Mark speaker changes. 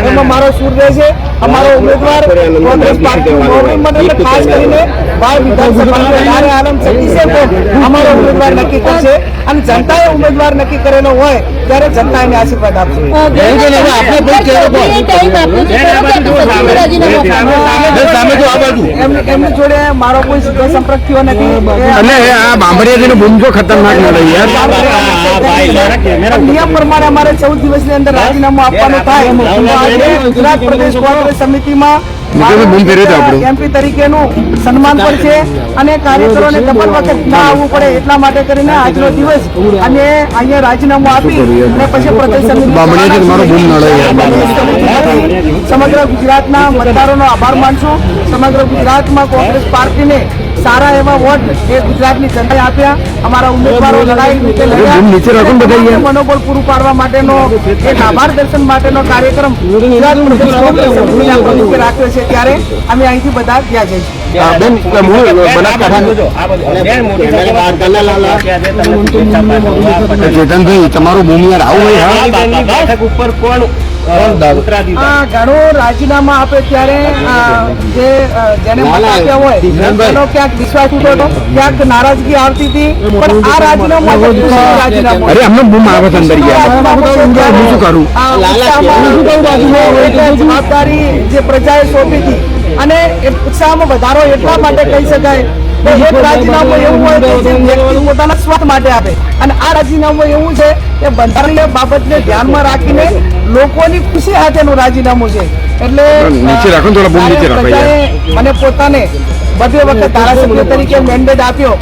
Speaker 1: એમાં મારો સૂર રહેશે. અમારો ઉમેદવાર કોંગ્રેસ પાર્ટી ખાસ કરીને વિધાનસભાની આલમ સતીશે અમારો ઉમેદવાર નક્કી કરશે અને જનતાએ ઉમેદવાર નક્કી કરેલો હોય ત્યારે જનતા એને આશીર્વાદ આપશે. એમની જોડે મારો કોઈ સીધો સંપર્ક થયો નથી. નિયમ પ્રમાણે અમારે 14 દિવસની અંદર રાજીનામું આપવાનું થાય. ગુજરાત પ્રદેશ કોંગ્રેસ સમિતિમાં એમપી તરીકેનું સન્માન પણ છે અને કાર્યકરોને ડબલ વખત ના આવવું પડે એટલા માટે કરીને આજનો દિવસ અને અહીંયા રાજીનામું આપી અને પછી પ્રદેશ સમિતિ સમગ્ર ગુજરાતના મતદારોનો આભાર માનશું. સમગ્ર ગુજરાતમાં કોંગ્રેસ પાર્ટીને સારા એવા વોટ એ ગુજરાતની જનતાએ આપ્યા. અમારા ઉમેદવારો લડાઈ રીતે લડ્યા. મનોબળ પૂરું પાડવા માટેનો એક આભાર દર્શન માટેનો કાર્યક્રમ ગુજરાત પ્રદેશ કોંગ્રેસ સમિતિના પ્રમુખે રાખ્યો છે ત્યારે અમે અહીંથી બધા ત્યાં જઈશું.
Speaker 2: ચેતનભાઈ તમારું ભૂમિયાર આવું ઉપર કોણ
Speaker 1: ઘણું રાજીનામા આપે ત્યારે જેને મત આપ્યા હોય એનો ક્યાંક વિશ્વાસ ઉઠો હતો, ક્યાંક નારાજગી આવતી હતી. પણ આ જવાબદારી જે પ્રજાએ સોંપી હતી અને ઉત્સાહમાં વધારો એટલા માટે કહી શકાય કે એક રાજીનામું એવું હોય કે જે વ્યક્તિ પોતાના સ્વાર્થ માટે આપે અને આ રાજીનામું એવું છે કે બંધારણીય બાબતને ધ્યાનમાં રાખીને લોકોની ખુશી સાથેનું રાજીનામું છે. એટલે પ્રજાએ મને પોતાને બધે વખત ધારાસભ્ય તરીકે મેન્ડેટ આપ્યો.